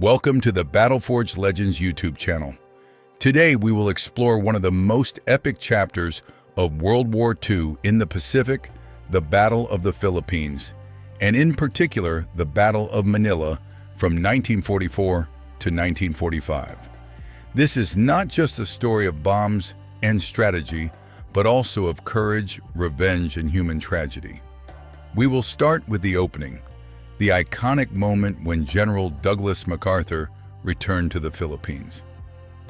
Welcome to the Battleforged Legends YouTube channel. Today we will explore one of the most epic chapters of World War II in the Pacific, the Battle of the Philippines, and in particular the Battle of Manila from 1944 to 1945. This is not just a story of bombs and strategy, but also of courage, revenge, and human tragedy. We will start with the opening, the iconic moment when General Douglas MacArthur returned to the Philippines.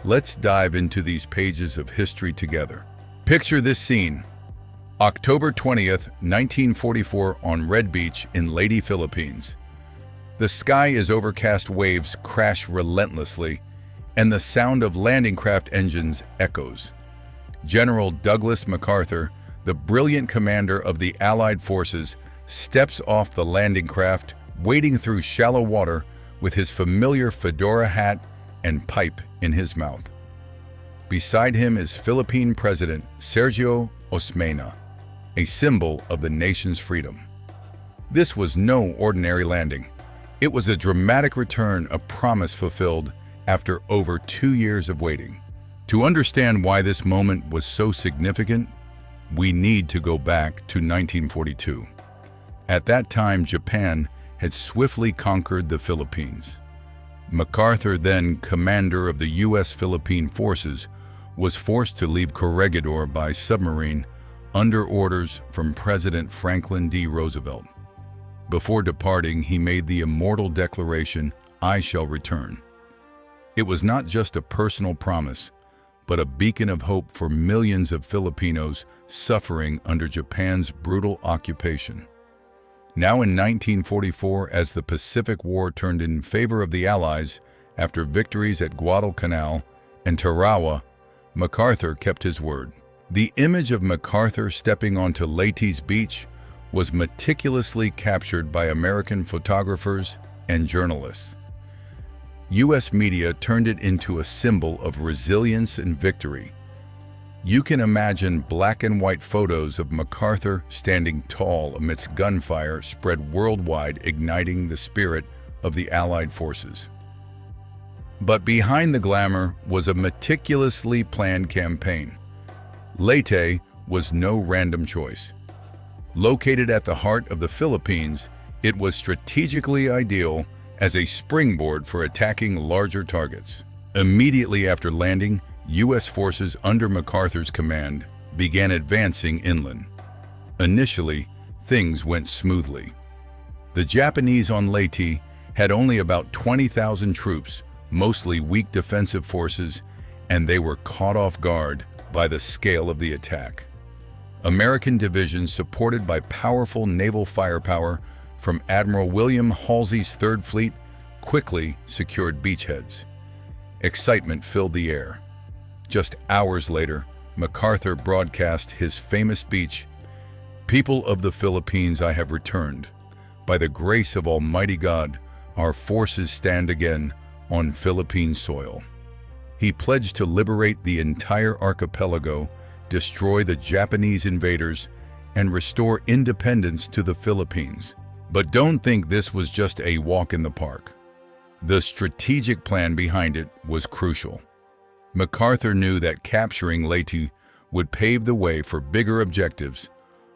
Let's dive into these pages of history together. Picture this scene. October 20th, 1944 on Red Beach in Leyte, Philippines. The sky is overcast, waves crash relentlessly, and the sound of landing craft engines echoes. General Douglas MacArthur, the brilliant commander of the Allied forces, steps off the landing craft, wading through shallow water with his familiar fedora hat and pipe in his mouth. Beside him is Philippine President Sergio Osmeña, a symbol of the nation's freedom. This was no ordinary landing. It was a dramatic return, a promise fulfilled after over 2 years of waiting. To understand why this moment was so significant, we need to go back to 1942. At that time, Japan had swiftly conquered the Philippines. MacArthur, then commander of the U.S. Philippine forces, was forced to leave Corregidor by submarine under orders from President Franklin D. Roosevelt. Before departing, he made the immortal declaration, "I shall return." It was not just a personal promise, but a beacon of hope for millions of Filipinos suffering under Japan's brutal occupation. Now in 1944, as the Pacific War turned in favor of the Allies after victories at Guadalcanal and Tarawa, MacArthur kept his word. The image of MacArthur stepping onto Leyte's beach was meticulously captured by American photographers and journalists. U.S. media turned it into a symbol of resilience and victory. You can imagine black and white photos of MacArthur standing tall amidst gunfire spread worldwide, igniting the spirit of the Allied forces. But behind the glamour was a meticulously planned campaign. Leyte was no random choice. Located at the heart of the Philippines, it was strategically ideal as a springboard for attacking larger targets. Immediately after landing, U.S. forces under MacArthur's command began advancing inland. Initially, things went smoothly. The Japanese on Leyte had only about 20,000 troops, mostly weak defensive forces, and they were caught off guard by the scale of the attack. American divisions, supported by powerful naval firepower from Admiral William Halsey's Third Fleet, quickly secured beachheads. Excitement filled the air. Just hours later, MacArthur broadcast his famous speech, "People of the Philippines, I have returned. By the grace of Almighty God, our forces stand again on Philippine soil." He pledged to liberate the entire archipelago, destroy the Japanese invaders, and restore independence to the Philippines. But don't think this was just a walk in the park. The strategic plan behind it was crucial. MacArthur knew that capturing Leyte would pave the way for bigger objectives: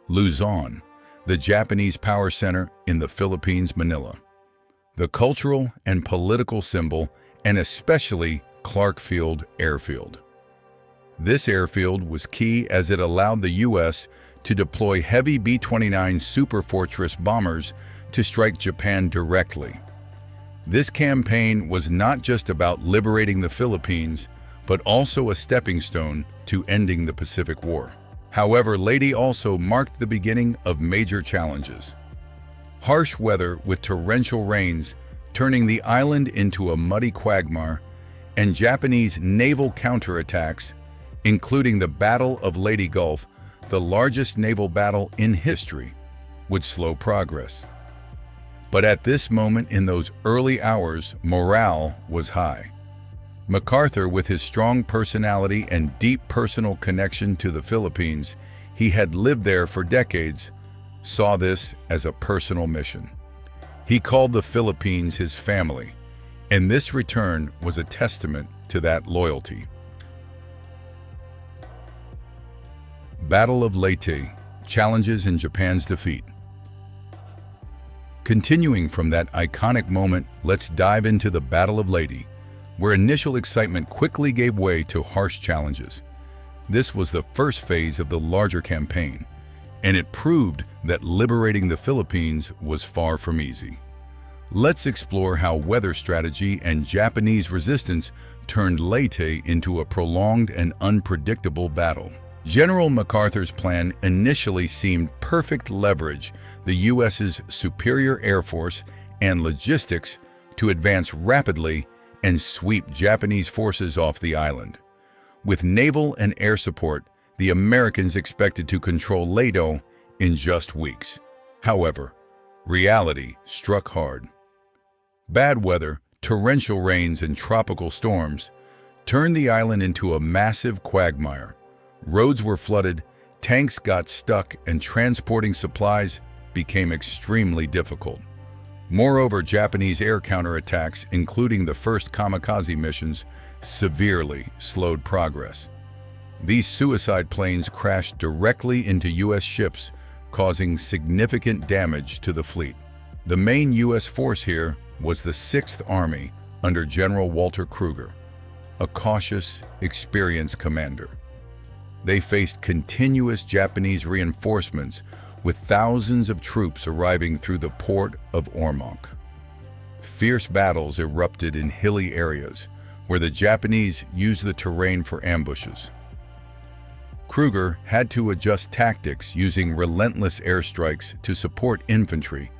Luzon, the Japanese power center in the Philippines, Manila, the cultural and political symbol, and especially Clark Field Airfield. This airfield was key as it allowed the U.S. to deploy heavy B-29 Superfortress bombers to strike Japan directly. This campaign was not just about liberating the Philippines, but also a stepping stone to ending the Pacific War. However, Leyte also marked the beginning of major challenges. Harsh weather with torrential rains turning the island into a muddy quagmire, and Japanese naval counterattacks, including the Battle of Leyte Gulf, the largest naval battle in history, would slow progress. But at this moment in those early hours, morale was high. MacArthur, with his strong personality and deep personal connection to the Philippines, he had lived there for decades, saw this as a personal mission. He called the Philippines his family, And this return was a testament to that loyalty. Battle of Leyte, challenges in Japan's defeat. Continuing from that iconic moment, let's dive into the Battle of Leyte, where initial excitement quickly gave way to harsh challenges. This was the first phase of the larger campaign, and it proved that liberating the Philippines was far from easy. Let's explore how weather strategy and Japanese resistance turned Leyte into a prolonged and unpredictable battle. General MacArthur's plan initially seemed perfect leverage, the U.S.'s superior air force and logistics to advance rapidly and sweep Japanese forces off the island. With naval and air support, the Americans expected to control Leyte in just weeks. However, reality struck hard. Bad weather, torrential rains, and tropical storms turned the island into a massive quagmire. Roads were flooded, tanks got stuck, and transporting supplies became extremely difficult. Moreover, Japanese air counterattacks, including the first kamikaze missions, severely slowed progress. These suicide planes crashed directly into U.S. ships, causing significant damage to the fleet. The main U.S. force here was the 6th Army under General Walter Kruger, a cautious, experienced commander. They faced continuous Japanese reinforcements, with thousands of troops arriving through the port of Ormoc. Fierce battles erupted in hilly areas, where the Japanese used the terrain for ambushes. Kruger had to adjust tactics using relentless airstrikes to support infantry,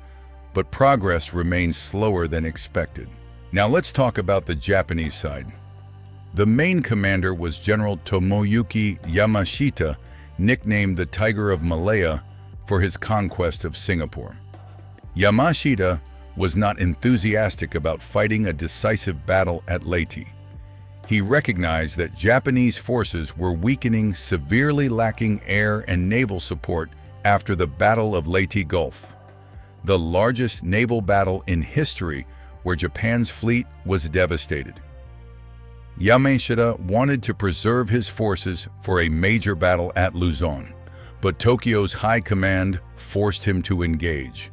but progress remained slower than expected. Now let's talk about the Japanese side. The main commander was General Tomoyuki Yamashita, nicknamed the Tiger of Malaya for his conquest of Singapore. Yamashita was not enthusiastic about fighting a decisive battle at Leyte. He recognized that Japanese forces were weakening, severely lacking air and naval support after the Battle of Leyte Gulf, the largest naval battle in history where Japan's fleet was devastated. Yamashita wanted to preserve his forces for a major battle at Luzon, but Tokyo's high command forced him to engage.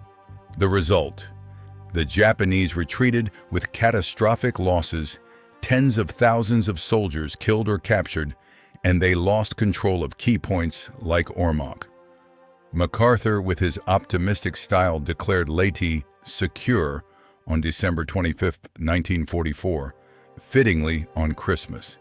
The result: the Japanese retreated with catastrophic losses, tens of thousands of soldiers killed or captured, and they lost control of key points like Ormoc. MacArthur, with his optimistic style, declared Leyte secure on December 25, 1944, fittingly on Christmas.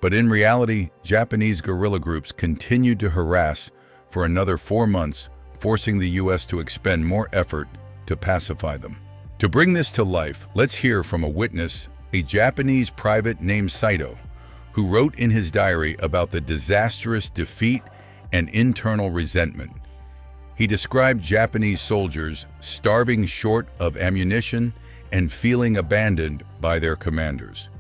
But in reality, Japanese guerrilla groups continued to harass for another 4 months, forcing the U.S. to expend more effort to pacify them. To bring this to life, let's hear from a witness, a Japanese private named Saito, who wrote in his diary about the disastrous defeat and internal resentment. He described Japanese soldiers starving short of ammunition and feeling abandoned by their commanders.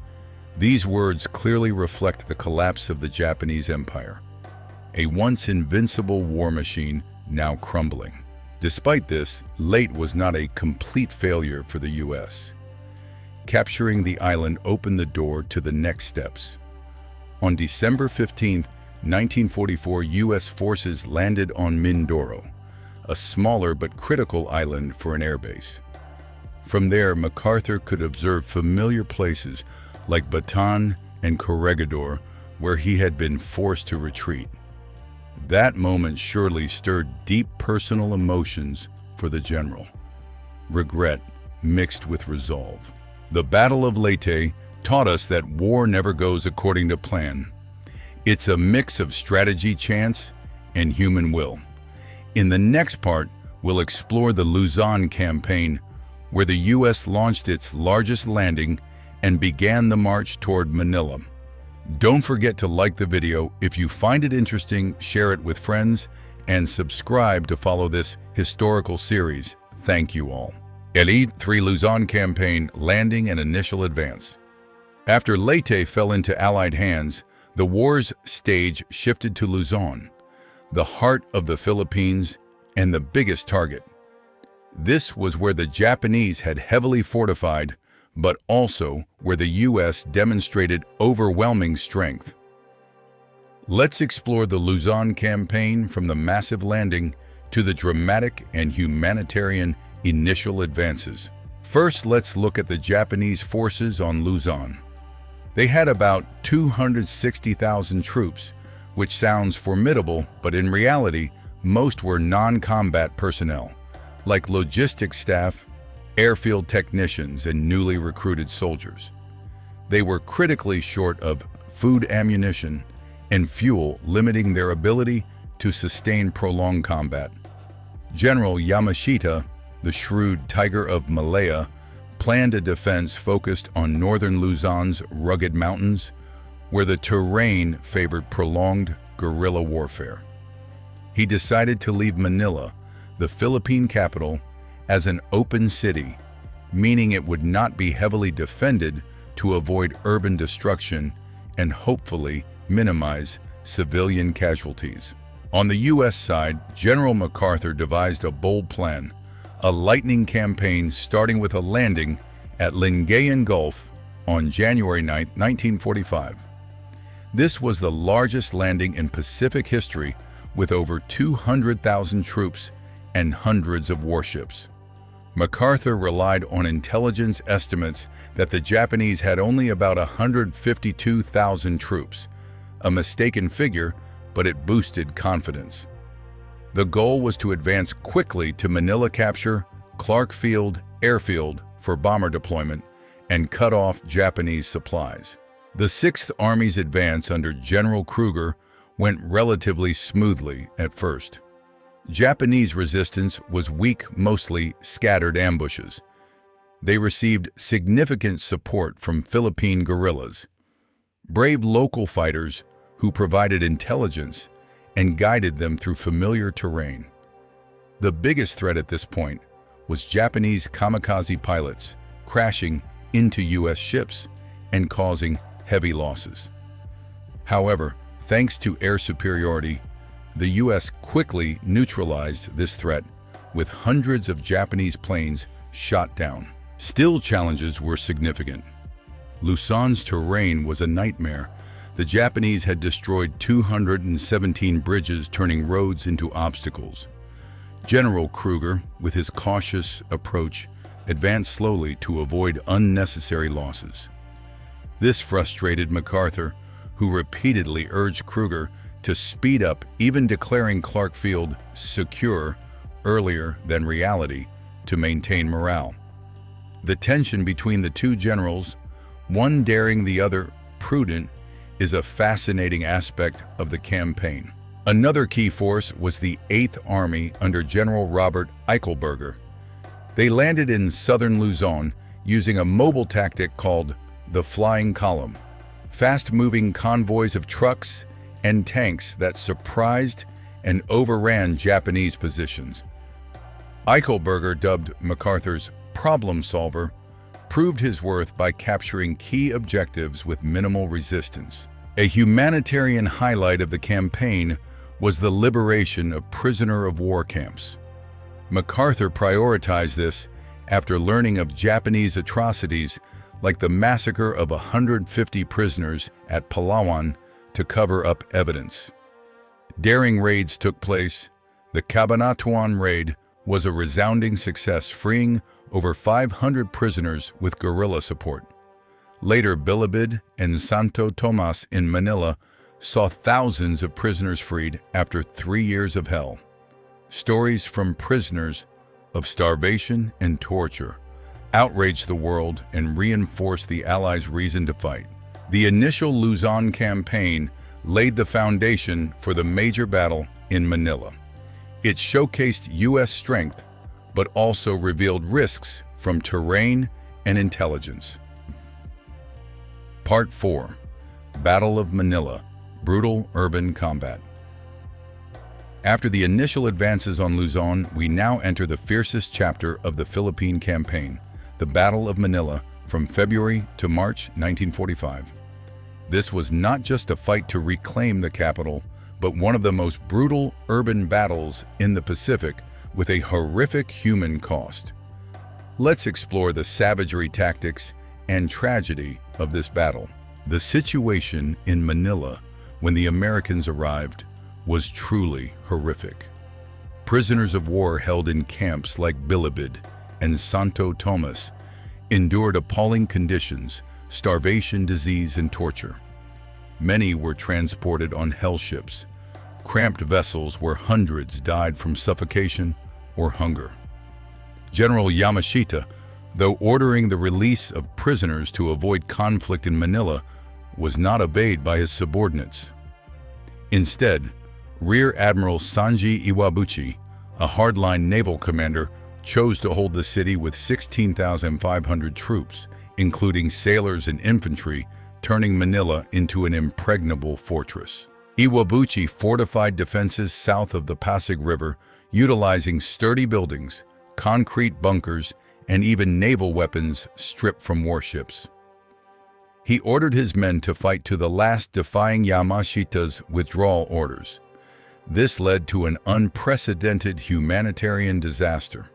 These words clearly reflect the collapse of the Japanese Empire, a once invincible war machine now crumbling. Despite this, Leyte was not a complete failure for the U.S. Capturing the island opened the door to the next steps. On December 15, 1944, U.S. forces landed on Mindoro, a smaller but critical island for an airbase. From there, MacArthur could observe familiar places like Bataan and Corregidor, where he had been forced to retreat. That moment surely stirred deep personal emotions for the general. Regret mixed with resolve. The Battle of Leyte taught us that war never goes according to plan. It's a mix of strategy, chance, and human will. In the next part, we'll explore the Luzon campaign, where the U.S. launched its largest landing and began the march toward Manila. Don't forget to like the video. If you find it interesting, share it with friends, and subscribe to follow this historical series. Thank you all. Elite 3 Luzon Campaign Landing and Initial Advance. After Leyte fell into Allied hands, the war's stage shifted to Luzon, the heart of the Philippines and the biggest target. This was where the Japanese had heavily fortified, but also where the U.S. demonstrated overwhelming strength. Let's explore the Luzon campaign from the massive landing to the dramatic and humanitarian initial advances. First, let's look at the Japanese forces on Luzon. They had about 260,000 troops, which sounds formidable, but in reality, most were non-combat personnel, like logistics staff, airfield technicians, and newly recruited soldiers. They were critically short of food, ammunition, and fuel, limiting their ability to sustain prolonged combat. General Yamashita, the shrewd Tiger of Malaya, planned a defense focused on northern Luzon's rugged mountains, where the terrain favored prolonged guerrilla warfare. He decided to leave Manila, the Philippine capital, as an open city, meaning it would not be heavily defended to avoid urban destruction and hopefully minimize civilian casualties. On the U.S. side, General MacArthur devised a bold plan, a lightning campaign starting with a landing at Lingayen Gulf on January 9, 1945. This was the largest landing in Pacific history, with over 200,000 troops and hundreds of warships. MacArthur relied on intelligence estimates that the Japanese had only about 152,000 troops, a mistaken figure, but it boosted confidence. The goal was to advance quickly to Manila, capture Clark Field Airfield for bomber deployment, and cut off Japanese supplies. The Sixth Army's advance under General Kruger went relatively smoothly at first. Japanese resistance was weak, mostly scattered ambushes. They received significant support from Philippine guerrillas, brave local fighters who provided intelligence and guided them through familiar terrain. The biggest threat at this point was Japanese kamikaze pilots crashing into U.S. ships and causing heavy losses. However, thanks to air superiority, the U.S. quickly neutralized this threat with hundreds of Japanese planes shot down. Still, challenges were significant. Luzon's terrain was a nightmare. The Japanese had destroyed 217 bridges, turning roads into obstacles. General Kruger, with his cautious approach, advanced slowly to avoid unnecessary losses. This frustrated MacArthur, who repeatedly urged Kruger to speed up, even declaring Clark Field secure earlier than reality to maintain morale. The tension between the two generals, one daring the other prudent, is a fascinating aspect of the campaign. Another key force was the 8th Army under General Robert Eichelberger. They landed in southern Luzon using a mobile tactic called the flying column, fast-moving convoys of trucks and tanks that surprised and overran Japanese positions. Eichelberger, dubbed MacArthur's problem solver, proved his worth by capturing key objectives with minimal resistance. A humanitarian highlight of the campaign was the liberation of prisoner-of-war camps. MacArthur prioritized this after learning of Japanese atrocities like the massacre of 150 prisoners at Palawan to cover up evidence. Daring raids took place. The Cabanatuan raid was a resounding success, freeing over 500 prisoners with guerrilla support. Later, Bilibid and Santo Tomas in Manila saw thousands of prisoners freed after 3 years of hell. Stories from prisoners of starvation and torture outraged the world and reinforced the Allies' reason to fight. The initial Luzon campaign laid the foundation for the major battle in Manila. It showcased U.S. strength, but also revealed risks from terrain and intelligence. Part 4. Battle of Manila, Brutal Urban Combat. After the initial advances on Luzon, we now enter the fiercest chapter of the Philippine campaign, the Battle of Manila, from February to March 1945. This was not just a fight to reclaim the capital, but one of the most brutal urban battles in the Pacific, with a horrific human cost. Let's explore the savagery, tactics, and tragedy of this battle. The situation in Manila when the Americans arrived was truly horrific. Prisoners of war held in camps like Bilibid and Santo Tomas endured appalling conditions, starvation, disease, and torture. Many were transported on hell ships, cramped vessels where hundreds died from suffocation or hunger. General Yamashita, though ordering the release of prisoners to avoid conflict in Manila, was not obeyed by his subordinates. Instead, Rear Admiral Sanji Iwabuchi, a hardline naval commander, chose to hold the city with 16,500 troops, including sailors and infantry, turning Manila into an impregnable fortress. Iwabuchi fortified defenses south of the Pasig River, utilizing sturdy buildings, concrete bunkers, and even naval weapons stripped from warships. He ordered his men to fight to the last, defying Yamashita's withdrawal orders. This led to an unprecedented humanitarian disaster.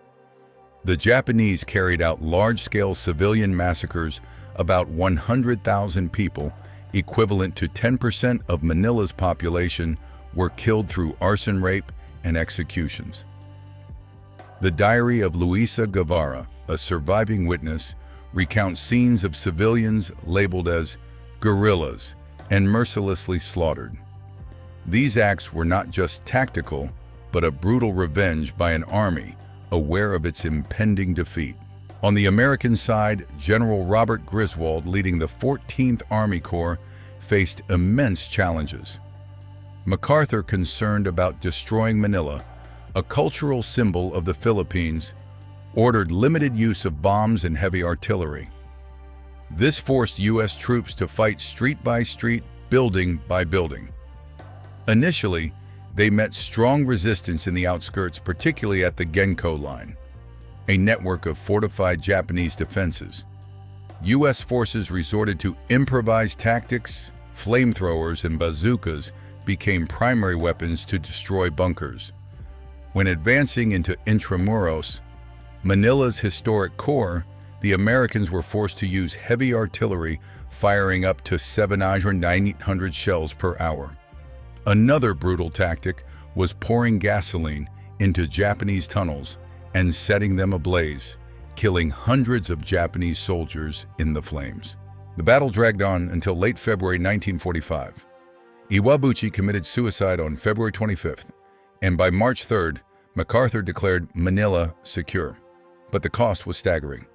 The Japanese carried out large-scale civilian massacres. About 100,000 people, equivalent to 10% of Manila's population, were killed through arson, rape, and executions. The diary of Luisa Guevara, a surviving witness, recounts scenes of civilians labeled as guerrillas and mercilessly slaughtered. These acts were not just tactical, but a brutal revenge by an army aware of its impending defeat. On the American side, General Robert Griswold, leading the 14th Army Corps, faced immense challenges. MacArthur, concerned about destroying Manila, a cultural symbol of the Philippines, ordered limited use of bombs and heavy artillery. This forced U.S. troops to fight street by street, building by building. Initially, they met strong resistance in the outskirts, particularly at the Genko Line, a network of fortified Japanese defenses. U.S. forces resorted to improvised tactics. Flamethrowers and bazookas became primary weapons to destroy bunkers. When advancing into Intramuros, Manila's historic core, the Americans were forced to use heavy artillery, firing up to 700 or 900 shells per hour. Another brutal tactic was pouring gasoline into Japanese tunnels and setting them ablaze, killing hundreds of Japanese soldiers in the flames. The battle dragged on until late February 1945. Iwabuchi committed suicide on February 25th, and by March 3rd, MacArthur declared Manila secure. But the cost was staggering.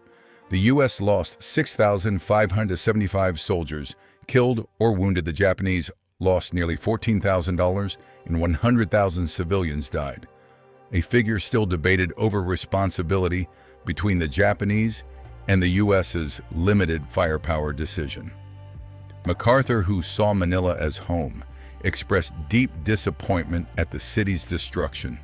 The U.S. lost 6,575 soldiers killed or wounded. The Japanese lost nearly $14,000 and 100,000 civilians died. A figure still debated over responsibility between the Japanese and the U.S.'s limited firepower decision. MacArthur, who saw Manila as home, expressed deep disappointment at the city's destruction.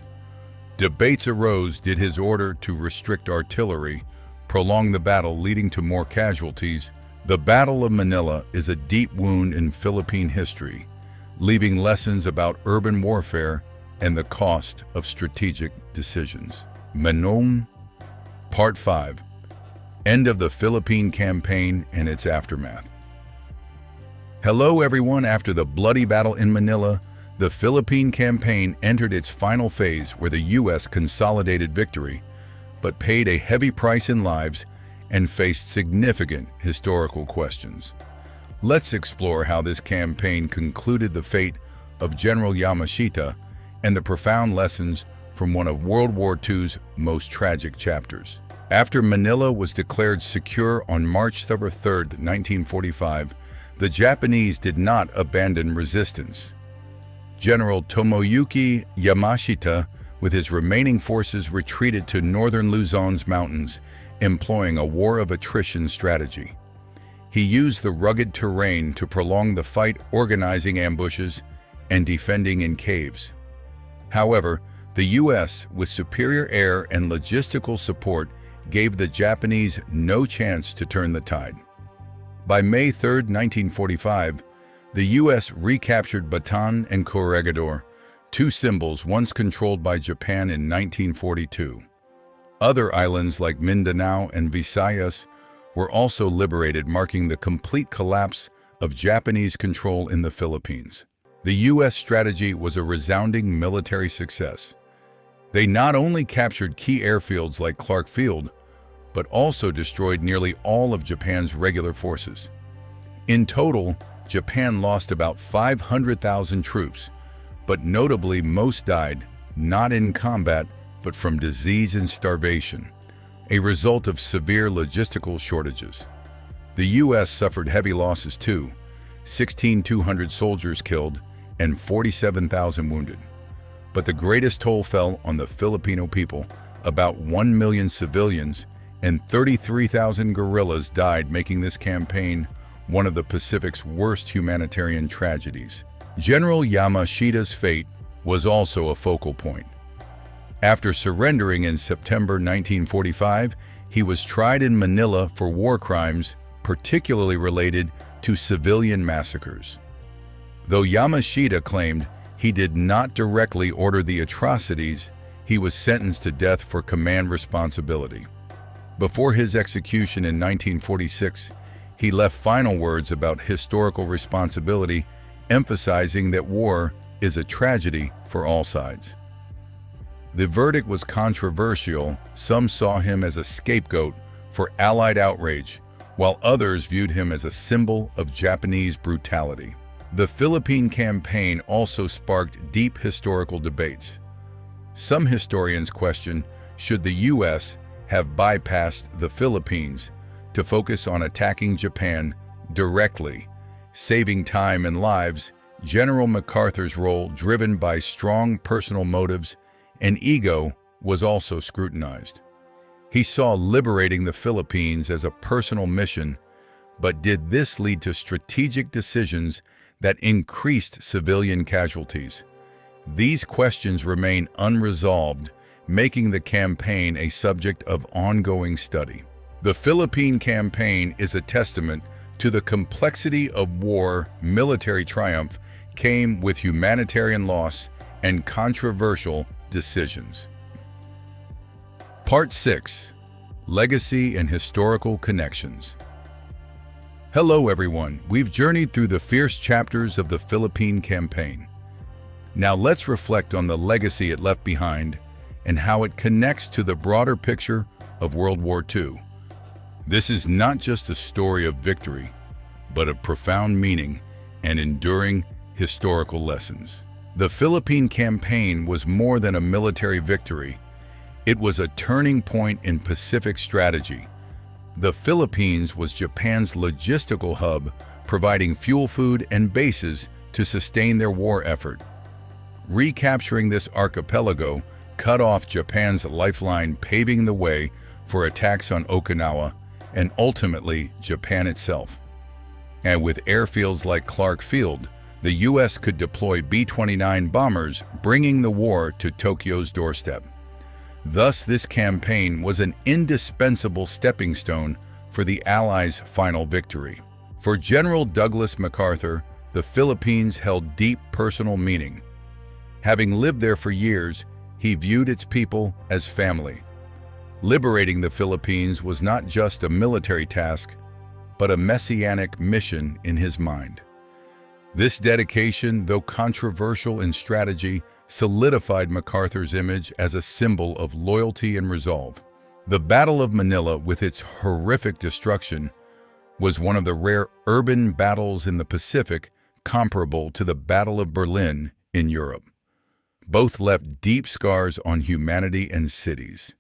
Debates arose: did his order to restrict artillery prolong the battle, leading to more casualties? The Battle of Manila is a deep wound in Philippine history, leaving lessons about urban warfare and the cost of strategic decisions. Manong, Part 5. End of the Philippine Campaign and its aftermath. Hello everyone. After the bloody battle in Manila, the Philippine Campaign entered its final phase, where the U.S. consolidated victory, but paid a heavy price in lives and faced significant historical questions. Let's explore how this campaign concluded, the fate of General Yamashita, and the profound lessons from one of World War II's most tragic chapters. After Manila was declared secure on March 3, 1945, the Japanese did not abandon resistance. General Tomoyuki Yamashita, with his remaining forces, retreated to northern Luzon's mountains, employing a war of attrition strategy. He used the rugged terrain to prolong the fight, organizing ambushes and defending in caves. However, the U.S., with superior air and logistical support, gave the Japanese no chance to turn the tide. By May 3, 1945, the U.S. recaptured Bataan and Corregidor, two symbols once controlled by Japan in 1942. Other islands like Mindanao and Visayas were also liberated, marking the complete collapse of Japanese control in the Philippines. The U.S. strategy was a resounding military success. They not only captured key airfields like Clark Field, but also destroyed nearly all of Japan's regular forces. In total, Japan lost about 500,000 troops, but notably most died not in combat, but from disease and starvation, a result of severe logistical shortages. The U.S. suffered heavy losses too, 16,200 soldiers killed and 47,000 wounded. But the greatest toll fell on the Filipino people. About 1 million civilians and 33,000 guerrillas died, making this campaign one of the Pacific's worst humanitarian tragedies. General Yamashita's fate was also a focal point. After surrendering in September 1945, he was tried in Manila for war crimes, particularly related to civilian massacres. Though Yamashita claimed he did not directly order the atrocities, he was sentenced to death for command responsibility. Before his execution in 1946, he left final words about historical responsibility, emphasizing that war is a tragedy for all sides. The verdict was controversial. Some saw him as a scapegoat for Allied outrage, while others viewed him as a symbol of Japanese brutality. The Philippine campaign also sparked deep historical debates. Some historians question, should the U.S. have bypassed the Philippines to focus on attacking Japan directly, saving time and lives? General MacArthur's role, driven by strong personal motives and ego, was also scrutinized. He saw liberating the Philippines as a personal mission, but did this lead to strategic decisions that increased civilian casualties? These questions remain unresolved, making the campaign a subject of ongoing study. The Philippine campaign is a testament to the complexity of war. Military triumph came with humanitarian loss and controversial decisions. Part 6. Legacy and Historical Connections. Hello everyone, we've journeyed through the fierce chapters of the Philippine campaign. Now let's reflect on the legacy it left behind and how it connects to the broader picture of World War II. This is not just a story of victory, but of profound meaning and enduring historical lessons. The Philippine campaign was more than a military victory. It was a turning point in Pacific strategy. The Philippines was Japan's logistical hub, providing fuel, food, and bases to sustain their war effort. Recapturing this archipelago cut off Japan's lifeline, paving the way for attacks on Okinawa and ultimately Japan itself. And with airfields like Clark Field, the U.S. could deploy B-29 bombers, bringing the war to Tokyo's doorstep. Thus, this campaign was an indispensable stepping stone for the Allies' final victory. For General Douglas MacArthur, the Philippines held deep personal meaning. Having lived there for years, he viewed its people as family. Liberating the Philippines was not just a military task, but a messianic mission in his mind. This dedication, though controversial in strategy, solidified MacArthur's image as a symbol of loyalty and resolve. The Battle of Manila, with its horrific destruction, was one of the rare urban battles in the Pacific comparable to the Battle of Berlin in Europe. Both left deep scars on humanity and cities.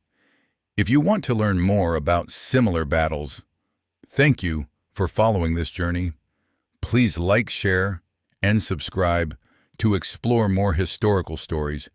If you want to learn more about similar battles, thank you for following this journey. Please like, share, and subscribe to explore more historical stories